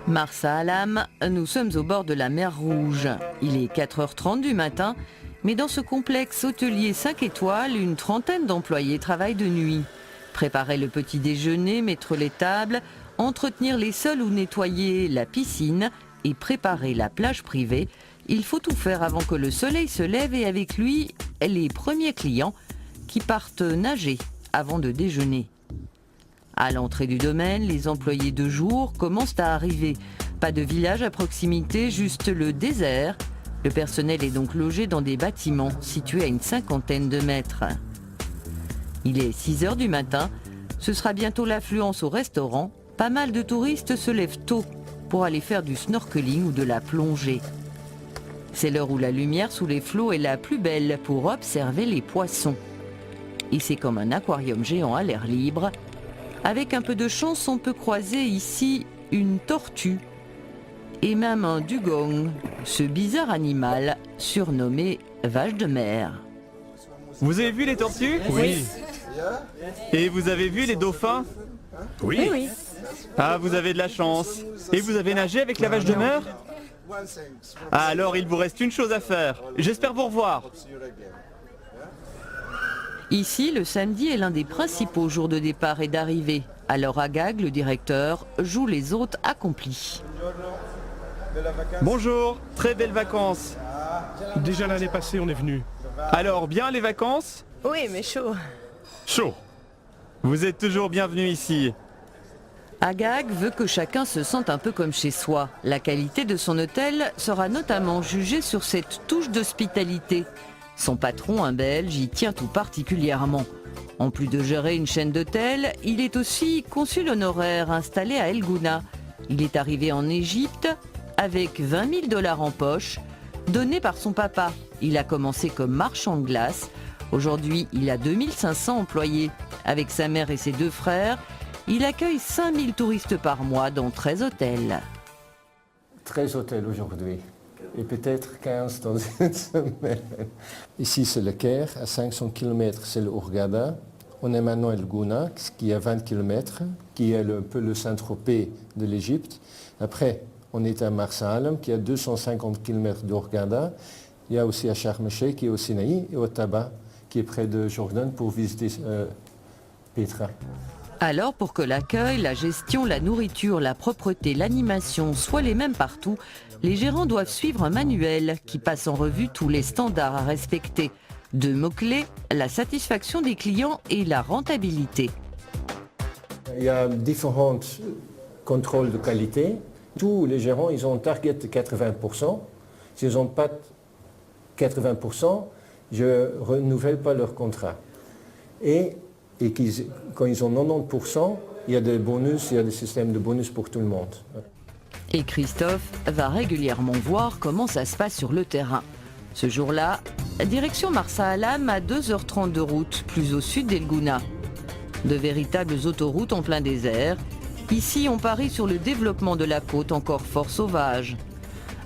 Marsa Alam, nous sommes au bord de la mer Rouge. Il est 4h30 du matin, mais dans ce complexe hôtelier 5 étoiles, une trentaine d'employés travaillent de nuit. Préparer le petit déjeuner, mettre les tables, entretenir les sols ou nettoyer la piscine et préparer la plage privée, il faut tout faire avant que le soleil se lève et avec lui, les premiers clients qui partent nager avant de déjeuner. À l'entrée du domaine, les employés de jour commencent à arriver. Pas de village à proximité, juste le désert. Le personnel est donc logé dans des bâtiments situés à une 50aine de mètres. Il est 6h du matin. Ce sera bientôt l'affluence au restaurant. Pas mal de touristes se lèvent tôt pour aller faire du snorkeling ou de la plongée. C'est l'heure où la lumière sous les flots est la plus belle pour observer les poissons. Et c'est comme un aquarium géant à l'air libre. Avec un peu de chance, on peut croiser ici une tortue et même un dugong, ce bizarre animal surnommé vache de mer. Vous avez vu les tortues? Oui. Et vous avez vu les dauphins? Oui. Ah, vous avez de la chance. Et vous avez nagé avec la vache de mer? Ah, alors il vous reste une chose à faire. J'espère vous revoir. Ici, le samedi est l'un des principaux jours de départ et d'arrivée. Alors Agag, le directeur, joue les hôtes accomplis. Bonjour, très belles vacances. Déjà l'année passée, on est venu. Alors, bien les vacances? Oui, mais chaud. Chaud. Vous êtes toujours bienvenus ici. Agag veut que chacun se sente un peu comme chez soi. La qualité de son hôtel sera notamment jugée sur cette touche d'hospitalité. Son patron, un Belge, y tient tout particulièrement. En plus de gérer une chaîne d'hôtels, il est aussi consul honoraire installé à El Gouna. Il est arrivé en Égypte avec 20 000 $ en poche, donnés par son papa. Il a commencé comme marchand de glace. Aujourd'hui, il a 2500 employés. Avec sa mère et ses 2 frères, il accueille 5000 touristes par mois dans 13 hôtels. 13 hôtels aujourd'hui. Et peut-être 15 dans une semaine. Ici, c'est le Caire, à 500 km, c'est le Hurghada. On est maintenant à El Gouna, qui est à 20 km, qui est un peu le Saint-Tropez de l'Égypte. Après, on est à Marsa Alam, qui est à 250 km d'Hurghada. Il y a aussi à Sharm el-Sheikh, qui est au Sinaï, et au Taba, qui est près de Jordan, pour visiter Petra. Alors, pour que l'accueil, la gestion, la nourriture, la propreté, l'animation soient les mêmes partout, les gérants doivent suivre un manuel qui passe en revue tous les standards à respecter. 2 mots-clés, la satisfaction des clients et la rentabilité. Il y a différents contrôles de qualité. Tous les gérants, ils ont un target de 80%. S'ils n'ont pas 80%, je ne renouvelle pas leur contrat. Et quand ils ont 90%, il y a des bonus, il y a des systèmes de bonus pour tout le monde. Et Christophe va régulièrement voir comment ça se passe sur le terrain. Ce jour-là, direction Marsa Alam à 2h30 de route, plus au sud d'El Gouna. De véritables autoroutes en plein désert. Ici, on parie sur le développement de la côte encore fort sauvage.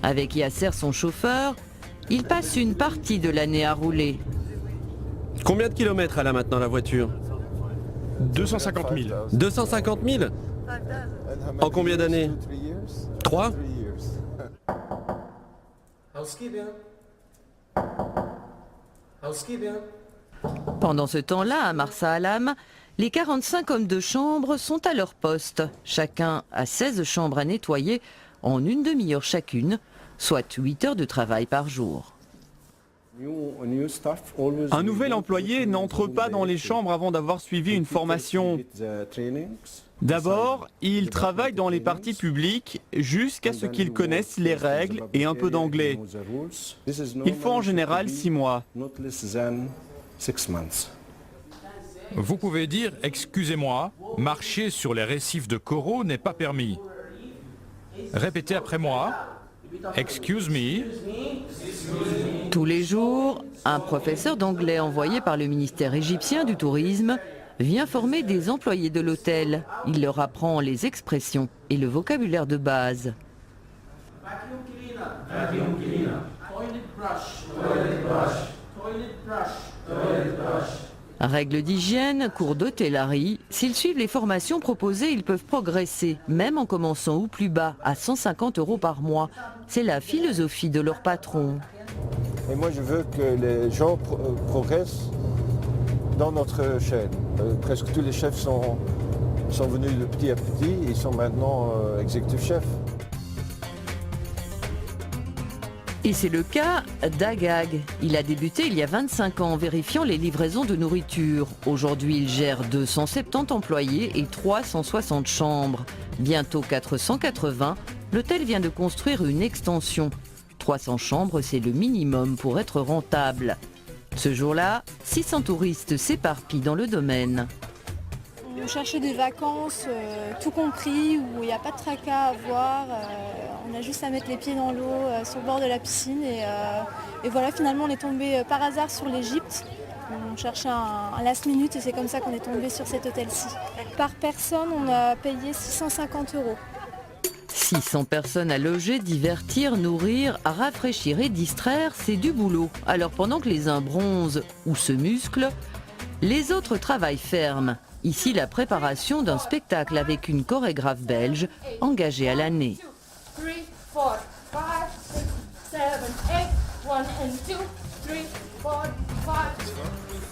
Avec Yasser, son chauffeur, il passe une partie de l'année à rouler. Combien de kilomètres elle a maintenant la voiture? 250 000. 250 000? En combien d'années? 3? Pendant ce temps-là, à Marsa Alam, les 45 hommes de chambre sont à leur poste. Chacun a 16 chambres à nettoyer en une demi-heure chacune, soit 8 heures de travail par jour. Un nouvel employé n'entre pas dans les chambres avant d'avoir suivi une formation. D'abord, il travaille dans les parties publiques jusqu'à ce qu'il connaisse les règles et un peu d'anglais. Il faut en général 6 mois. Vous pouvez dire « Excusez-moi, marcher sur les récifs de coraux n'est pas permis ». Répétez après moi « Excuse me ». Tous les jours, un professeur d'anglais envoyé par le ministère égyptien du Tourisme vient former des employés de l'hôtel. Il leur apprend les expressions et le vocabulaire de base. Règles d'hygiène, cours d'hôtellerie, s'ils suivent les formations proposées, ils peuvent progresser, même en commençant au plus bas, à 150 € par mois. C'est la philosophie de leur patron. Et moi, je veux que les gens progressent dans notre chaîne. Presque tous les chefs sont venus de petit à petit, ils sont maintenant exécutifs chefs. Et c'est le cas d'Agag. Il a débuté il y a 25 ans en vérifiant les livraisons de nourriture. Aujourd'hui, il gère 270 employés et 360 chambres. Bientôt 480, l'hôtel vient de construire une extension. 300 chambres, c'est le minimum pour être rentable. Ce jour-là, 600 touristes s'éparpillent dans le domaine. On cherchait des vacances, tout compris, où il n'y a pas de tracas à voir. On a juste à mettre les pieds dans l'eau, sur le bord de la piscine. Et voilà, finalement, on est tombé par hasard sur l'Égypte. On cherchait un last minute et c'est comme ça qu'on est tombé sur cet hôtel-ci. Par personne, on a payé 650 €. 600 personnes à loger, divertir, nourrir, rafraîchir et distraire, c'est du boulot. Alors pendant que les uns bronzent ou se musclent, les autres travaillent ferme. Ici, la préparation d'un spectacle avec une chorégraphe belge engagée à l'année.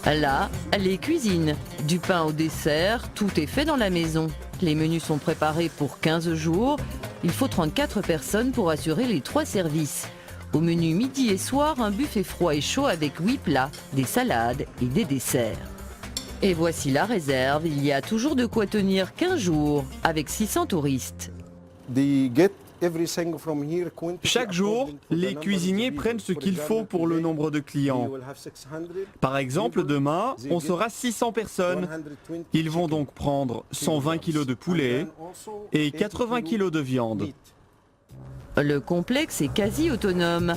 Là, les cuisines. Du pain au dessert, tout est fait dans la maison. Les menus sont préparés pour 15 jours. Il faut 34 personnes pour assurer les 3 services. Au menu midi et soir, un buffet froid et chaud avec 8 plats, des salades et des desserts. Et voici la réserve, il y a toujours de quoi tenir 15 jours avec 600 touristes. Chaque jour, les cuisiniers prennent ce qu'il faut pour le nombre de clients. Par exemple, demain, on sera 600 personnes. Ils vont donc prendre 120 kg de poulet et 80 kg de viande. Le complexe est quasi autonome.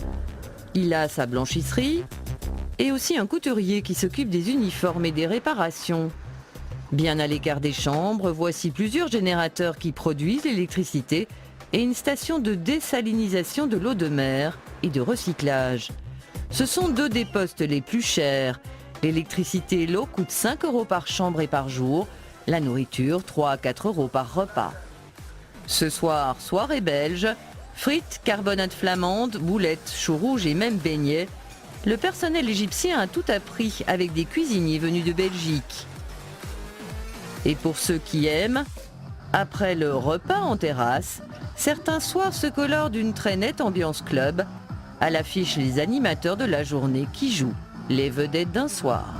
Il a sa blanchisserie et aussi un couturier qui s'occupe des uniformes et des réparations. Bien à l'écart des chambres, voici plusieurs générateurs qui produisent l'électricité et une station de désalinisation de l'eau de mer et de recyclage. Ce sont 2 des postes les plus chers. L'électricité et l'eau coûtent 5 € par chambre et par jour, la nourriture 3 à 4 € par repas. Ce soir, soirée belge, frites, carbonate flamande, boulettes, choux rouges et même beignets. Le personnel égyptien a tout appris avec des cuisiniers venus de Belgique. Et pour ceux qui aiment, après le repas en terrasse, certains soirs se colorent d'une très nette ambiance club. À l'affiche, les animateurs de la journée qui jouent les vedettes d'un soir.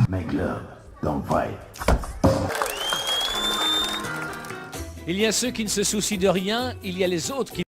Make love, don't fight. Il y a ceux qui ne se soucient de rien, il y a les autres qui